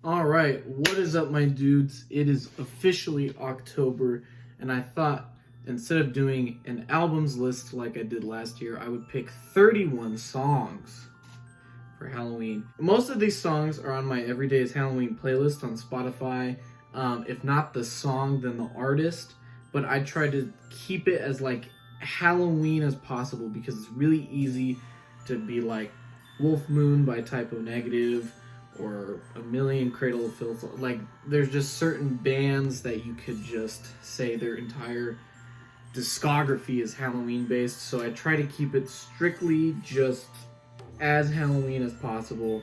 Alright, what is up, my dudes? It is officially October, and I thought instead of doing an albums list like I did last year, I would pick 31 songs for Halloween. Most of these songs are on my Everyday is Halloween playlist on Spotify. If not the song, then the artist. But I try to keep it as like Halloween as possible because it's really easy to be like Wolf Moon by Typo Negative, or a million Cradle of Filth. Like, there's just certain bands that you could just say their entire discography is Halloween based, so I try to keep it strictly just as Halloween as possible.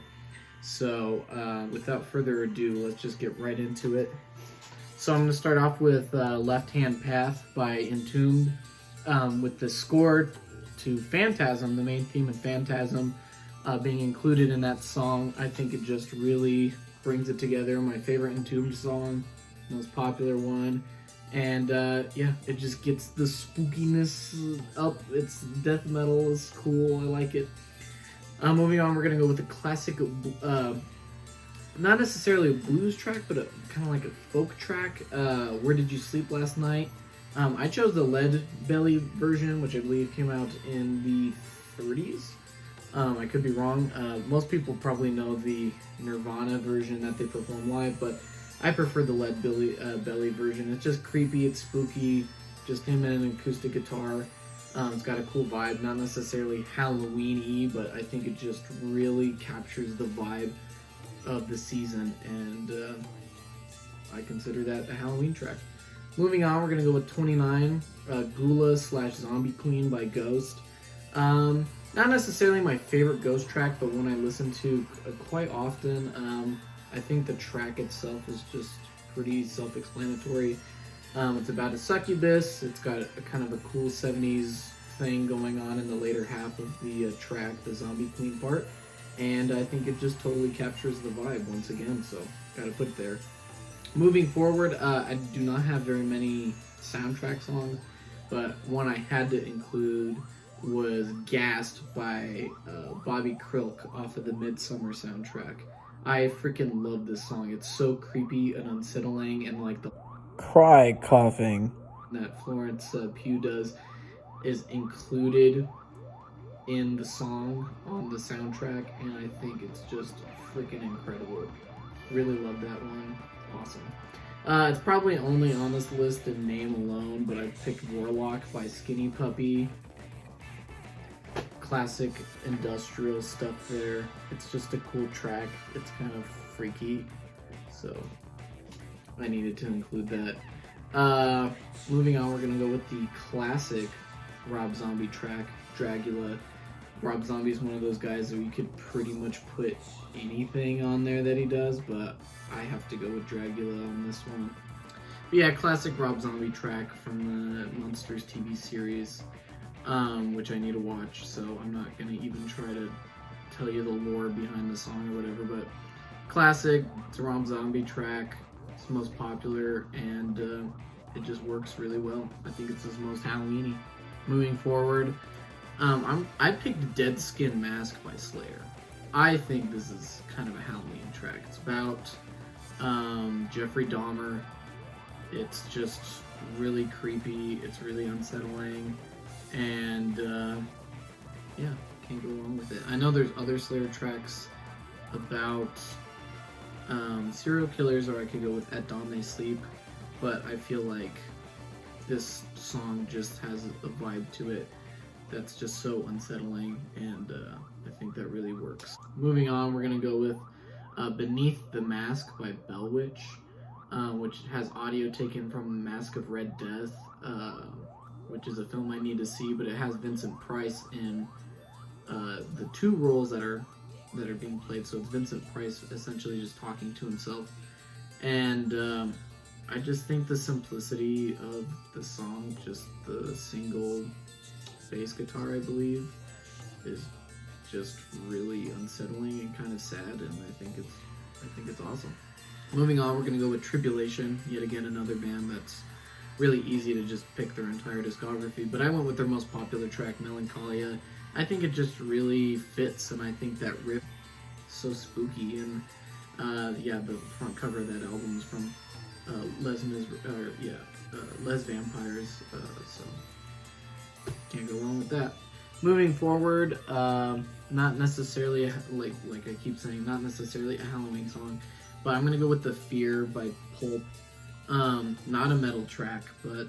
So without further ado, let's just get right into it. So I'm going to start off with Left Hand Path by Entombed, with the score to Phantasm, the main theme of Phantasm, being included in that song. I think it just really brings it together. My favorite Entombed song, most popular one, and yeah, it just gets the spookiness up. It's death metal, it's cool, I like it. Moving on, we're gonna go with a classic, not necessarily a blues track, but kind of like a folk track. Where Did You Sleep Last Night? I chose the Lead Belly version, which I believe came out in the 30s. I could be wrong. Most people probably know the Nirvana version that they perform live, but I prefer the Lead Belly version. It's just creepy, it's spooky, just him and an acoustic guitar. It's got a cool vibe, not necessarily Halloween-y, but I think it just really captures the vibe of the season, and I consider that a Halloween track. Moving on, we're going to go with 29, Gula / Zombie Queen by Ghost. Not necessarily my favorite Ghost track, but one I listen to quite often. I think the track itself is just pretty self-explanatory. It's about a succubus. It's got a kind of a cool 70s thing going on in the later half of the track, the Zombie Queen part. And I think it just totally captures the vibe once again, so gotta put it there. Moving forward, I do not have very many soundtrack songs, but one I had to include was Gassed by Bobby Krilk off of the Midsummer soundtrack. I freaking love this song. It's so creepy and unsettling, and like the cry coughing that Florence Pugh does is included in the song on the soundtrack, and I think it's just freaking incredible. Really love that one. Awesome. It's probably only on this list in name alone, but I picked Warlock by Skinny Puppy. Classic industrial stuff there. It's just a cool track. It's kind of freaky, so I needed to include that. Moving on, we're gonna go with the classic Rob Zombie track, Dracula. Rob Zombie is one of those guys that you could pretty much put anything on there that he does, but I have to go with Dracula on this one. But yeah, classic Rob Zombie track from the Monsters TV series, which I need to watch, so I'm not going to even try to tell you the lore behind the song or whatever, but classic. It's a Rob Zombie track. It's the most popular, and it just works really well. I think it's his most Halloween-y. Moving forward, I picked Dead Skin Mask by Slayer. I think this is kind of a Halloween track. It's about Jeffrey Dahmer. It's just really creepy. It's really unsettling. And yeah, can't go wrong with it. I know there's other Slayer tracks about serial killers, or I could go with At Dawn They Sleep, but I feel like this song just has a vibe to it that's just so unsettling, and I think that really works. Moving on, we're going to go with Beneath the Mask by Bewitched, which has audio taken from Mask of Red Death, which is a film I need to see, but it has Vincent Price in the two roles that are being played. So it's Vincent Price essentially just talking to himself, and I just think the simplicity of the song, just the single bass guitar, I believe, is just really unsettling and kind of sad, and I think it's awesome. Moving on, we're gonna go with Tribulation, yet again another band that's really easy to just pick their entire discography, but I went with their most popular track, Melancholia. I think it just really fits, and I think that riff is so spooky, and Yeah, the front cover of that album is from Les Vampires, so can't go wrong with that. Moving forward, not necessarily, like I keep saying, not necessarily a Halloween song, but I'm gonna go with The Fear by Pulp. Not a metal track, but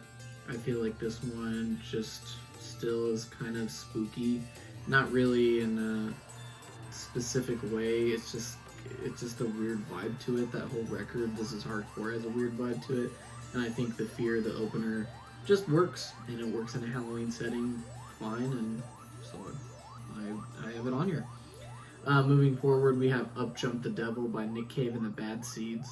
I feel like this one just still is kind of spooky. Not really in a specific way, it's just a weird vibe to it. That whole record, This Is Hardcore, has a weird vibe to it, and I think The Fear, the opener, just works, and it works in a Halloween setting fine, and so I have it on here. Moving forward, we have Up Jump the Devil by Nick Cave and the Bad Seeds.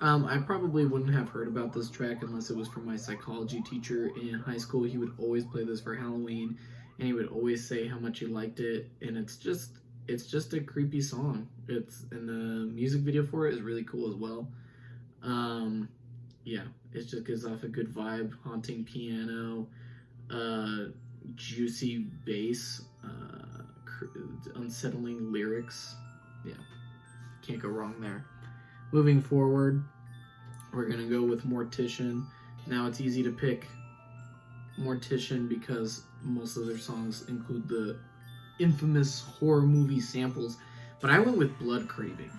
I probably wouldn't have heard about this track unless it was from my psychology teacher in high school. He would always play this for Halloween, and he would always say how much he liked it, and it's just a creepy song. And the music video for it is really cool as well. Yeah, it just gives off a good vibe, haunting piano, juicy bass, unsettling lyrics. Yeah, can't go wrong there. Moving forward, we're gonna go with Mortician. Now it's easy to pick Mortician because most of their songs include the infamous horror movie samples, but I went with Blood Craving.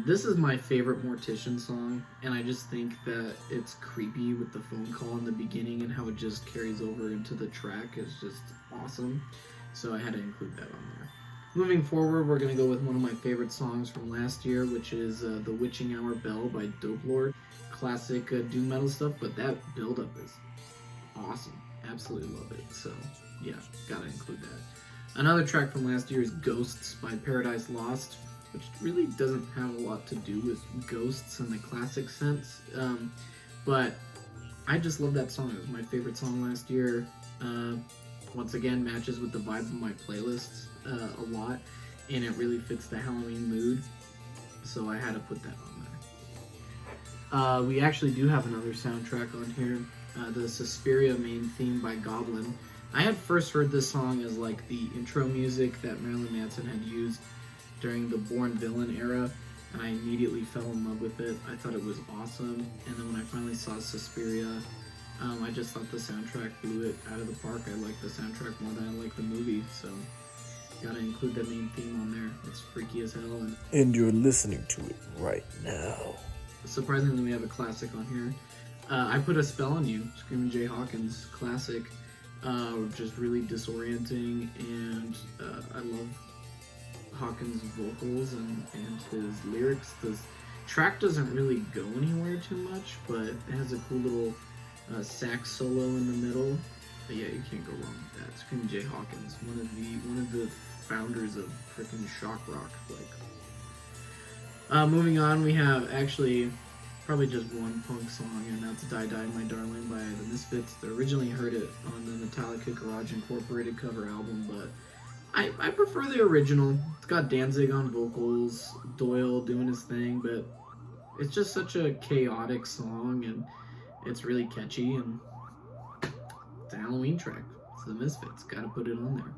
This is my favorite Mortician song, and I just think that it's creepy with the phone call in the beginning and how it just carries over into the track is just awesome. So I had to include that on there. Moving forward, we're going to go with one of my favorite songs from last year, which is The Witching Hour Bell by Dope Lord. Classic doom metal stuff, but that build-up is awesome. Absolutely love it. So yeah, gotta include that. Another track from last year is Ghosts by Paradise Lost, which really doesn't have a lot to do with ghosts in the classic sense, but I just love that song. It was my favorite song last year. Once again, matches with the vibe of my playlists a lot, and it really fits the Halloween mood, so I had to put that on there. We actually do have another soundtrack on here, the Suspiria main theme by Goblin. I had first heard this song as like the intro music that Marilyn Manson had used during the Born Villain era, and I immediately fell in love with it. I thought it was awesome, and then when I finally saw Suspiria, I just thought the soundtrack blew it out of the park. I like the soundtrack more than I like the movie, so gotta include that main theme on there. It's freaky as hell. And you're listening to it right now. Surprisingly, we have a classic on here. I Put a Spell on You, Screaming Jay Hawkins classic. Just really disorienting, and I love Hawkins' vocals and his lyrics. The track doesn't really go anywhere too much, but it has a cool little sax solo in the middle. But yeah, you can't go wrong with that. Screaming Jay Hawkins, one of the founders of freaking shock rock. Moving on, we have actually probably just one punk song, and that's Die Die My Darling by the Misfits. I originally heard it on the Metallica Garage Incorporated cover album, but I prefer the original. It's got Danzig on vocals, Doyle doing his thing, but it's just such a chaotic song, and it's really catchy, and it's a Halloween track. It's the Misfits, gotta put it on there.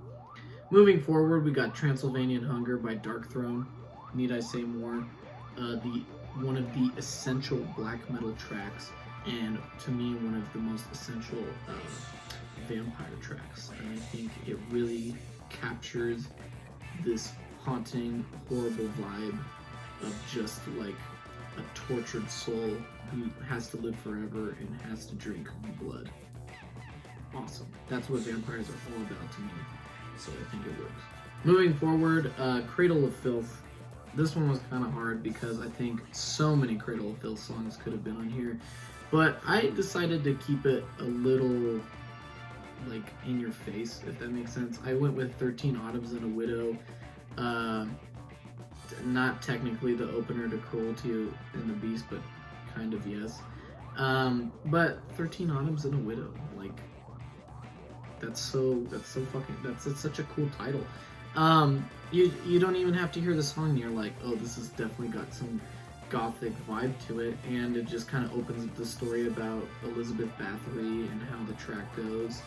Moving forward, we got Transylvanian Hunger by Dark Throne. Need I say more? One of the essential black metal tracks, and to me, one of the most essential vampire tracks. And I think it really captures this haunting, horrible vibe of just like a tortured soul who has to live forever and has to drink blood. Awesome. That's what vampires are all about to me, so I think it works. Moving forward, Cradle of Filth. This one was kind of hard because I think so many Cradle of Filth songs could have been on here, but I decided to keep it a little like in your face, if that makes sense. I went with 13 Autumns and a Widow. Not technically the opener to Cruelty and the Beast, but kind of yes. But 13 Autumns and a Widow, like that's such a cool title. You don't even have to hear the song, you're like, oh, this has definitely got some gothic vibe to it, and it just kind of opens up the story about Elizabeth Bathory and how the track goes,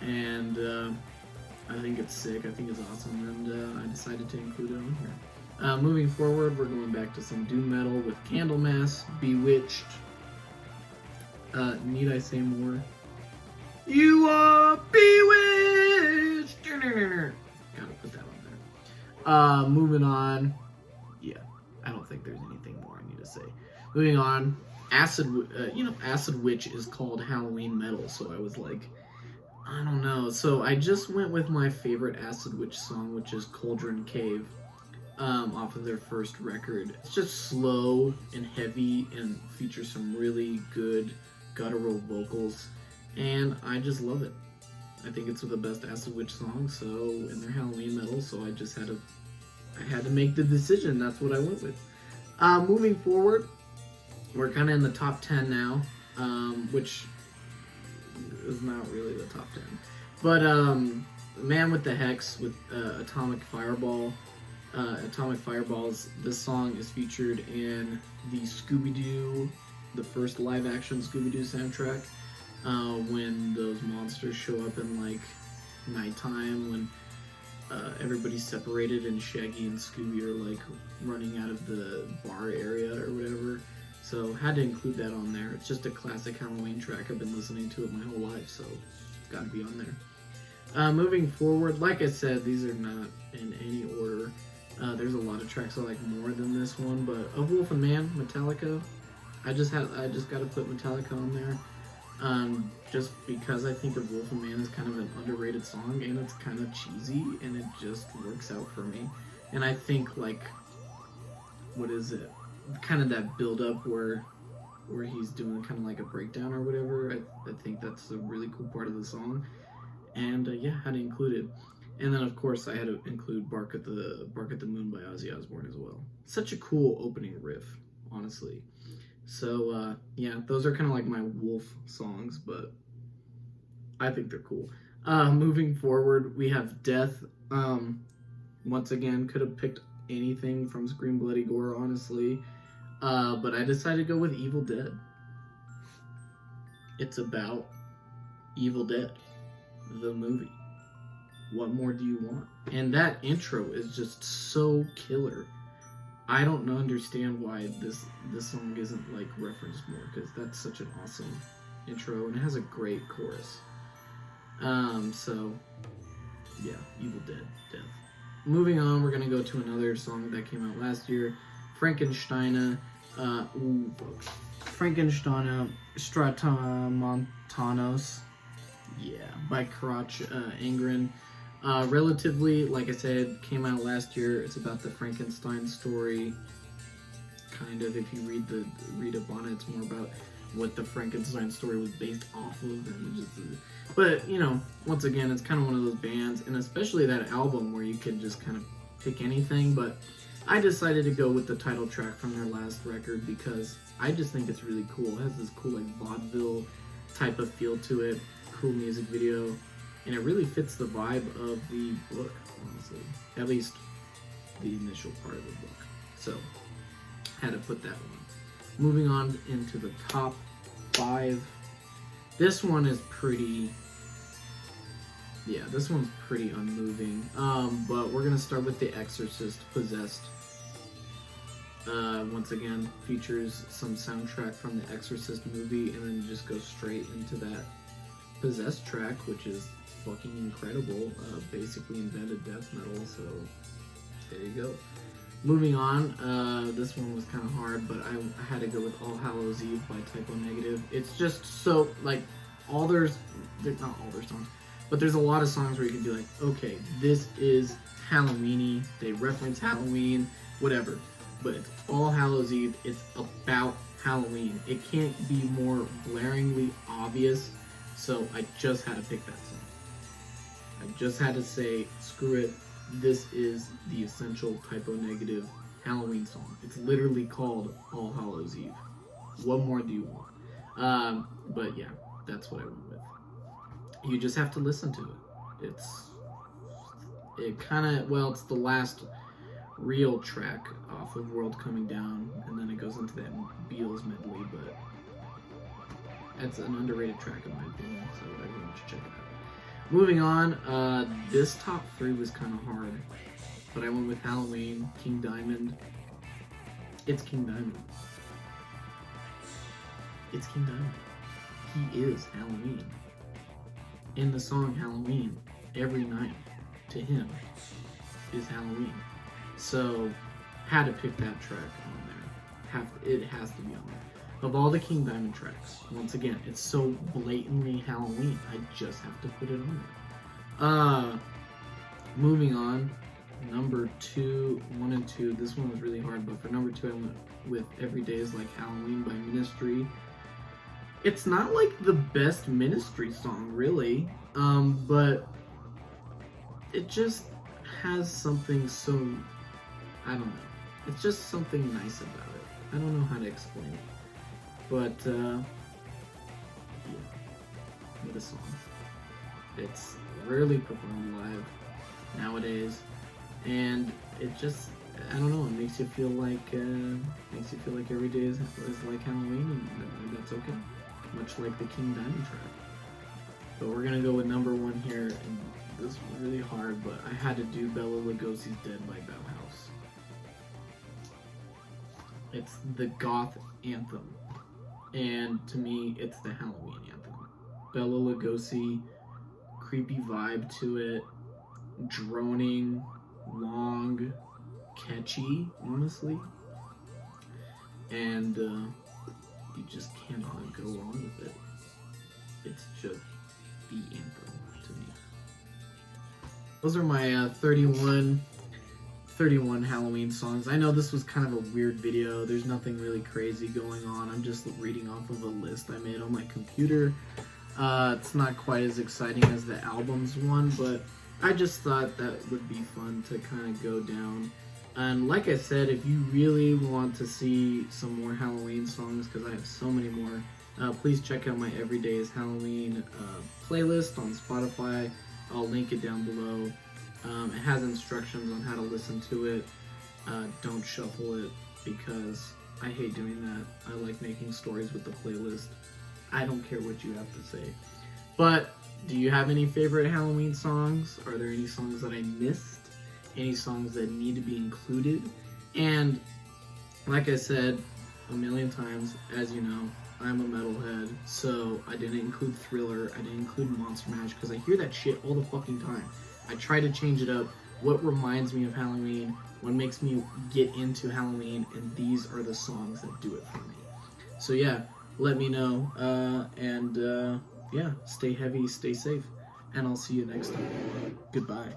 and I think it's sick, I think it's awesome, and I decided to include it on here. Moving forward, we're going back to some doom metal with Candlemass, Bewitched. Need I say more? You are bewitched! Gotta put that on there. Moving on. Yeah, I don't think there's anything more I need to say. Moving on. Acid Witch is called Halloween metal, so I was like, I don't know. So I just went with my favorite Acid Witch song, which is Cauldron Cave, off of their first record. It's just slow and heavy and features some really good guttural vocals, and I just love it. I think it's the best Acid Witch song, so, and they're Halloween metal, so I just had to make the decision. That's what I went with. Moving forward, we're kind of in the top 10 now, which is not really the top 10. But Man with the Hex with Atomic Fireball. Atomic Fireballs, this song is featured in the Scooby-Doo, the first live-action Scooby-Doo soundtrack, when those monsters show up in, like, nighttime, when everybody's separated and Shaggy and Scooby are, like, running out of the bar area or whatever. So, had to include that on there. It's just a classic Halloween track. I've been listening to it my whole life, so it's got to be on there. Moving forward, like I said, these are not in any order. There's a lot of tracks I like more than this one, but Of Wolf and Man, Metallica, I just got to put Metallica on there. Just because I think Of Wolf and Man is kind of an underrated song, and it's kind of cheesy, and it just works out for me. And I think, like, what is it? Kind of that build-up where he's doing kind of like a breakdown or whatever. I think that's a really cool part of the song, and yeah, had to include it. And then of course I had to include Bark at the Moon by Ozzy Osbourne as well. Such a cool opening riff, honestly. So yeah, those are kind of like my Wolf songs, but I think they're cool. Moving forward, we have Death. Once again, could have picked anything from Scream Bloody Gore, honestly. But I decided to go with Evil Dead. It's about Evil Dead, the movie. What more do you want? And that intro is just so killer. I don't understand why this song isn't, like, referenced more, because that's such an awesome intro, and it has a great chorus. So, yeah, Evil Dead, Death. Moving on, we're gonna go to another song that came out last year, Frankenstein, Stratamontanos, yeah, by Crotch Angren. Relatively, like I said, came out last year. It's about the Frankenstein story. Kind of, if you read up on it, it's more about what the Frankenstein story was based off of. And just, but, you know, once again, it's kind of one of those bands, and especially that album where you could just kind of pick anything. But I decided to go with the title track from their last record because I just think it's really cool. It has this cool, like, vaudeville type of feel to it, cool music video. And it really fits the vibe of the book, honestly. At least the initial part of the book. So, had to put that one. Moving on into the top 5. This one is pretty... Yeah, this one's pretty unmoving. But we're going to start with The Exorcist, Possessed. Once again, features some soundtrack from the Exorcist movie, and then just go straight into that Possessed track, which is fucking incredible. Basically invented death metal, so there you go. Moving on, this one was kind of hard, but I had to go with All Hallows Eve by Typo Negative. It's just so, like, not all their songs, but there's a lot of songs where you can be like, okay, this is Halloween-y, they reference Halloween, whatever, but it's All Hallows Eve, it's about Halloween. It can't be more glaringly obvious, so I just had to pick that song. I just had to say, screw it, this is the essential Typo Negative Halloween song. It's literally called All Hallows Eve. What more do you want? But yeah, that's what I went with. You just have to listen to it. It's the last real track off of World Coming Down, and then it goes into that Beatles medley, but it's an underrated track in my opinion, so everyone should check it out. Moving on, this top 3 was kind of hard. but I went with Halloween, King Diamond. It's King Diamond. It's King Diamond. He is Halloween. In the song Halloween, every night to him is Halloween. So, had to pick that track on there. It has to be on there. Of all the King Diamond tracks, once again, it's so blatantly Halloween. I just have to put it on there. Moving on, number 2, 1 and 2. This one was really hard, but for number 2, I went with Every Day is Like Halloween by Ministry. It's not like the best Ministry song, really, but it just has something so, I don't know. It's just something nice about it. I don't know how to explain it. But, yeah, what a song. It's rarely performed live nowadays, and it just, I don't know, it makes you feel like every day is like Halloween, and that's okay. Much like the King Diamond track. But we're gonna go with number 1 here, and this was really hard, but I had to do Bela Lugosi's Dead by Bauhaus. It's the goth anthem, and to me, it's the Halloween anthem. Bela Lugosi, creepy vibe to it, droning, long, catchy, honestly, and you just cannot go wrong with it. It's just the anthem to me. Those are my 31 Halloween songs. I know this was kind of a weird video. There's nothing really crazy going on. I'm just reading off of a list I made on my computer. It's not quite as exciting as the albums one, but I just thought that would be fun to kind of go down. And like I said, if you really want to see some more Halloween songs, because I have so many more, please check out my Everyday is Halloween playlist on Spotify. I'll link it down below. It has instructions on how to listen to it. Don't shuffle it, because I hate doing that. I like making stories with the playlist. I don't care what you have to say. But do you have any favorite Halloween songs? Are there any songs that I missed? Any songs that need to be included? And like I said a million times, as you know, I'm a metalhead, so I didn't include Thriller, I didn't include Monster Mash, because I hear that shit all the fucking time. I try to change it up. What reminds me of Halloween? What makes me get into Halloween? And these are the songs that do it for me. So yeah, let me know. Yeah, stay heavy, stay safe. And I'll see you next time. Goodbye.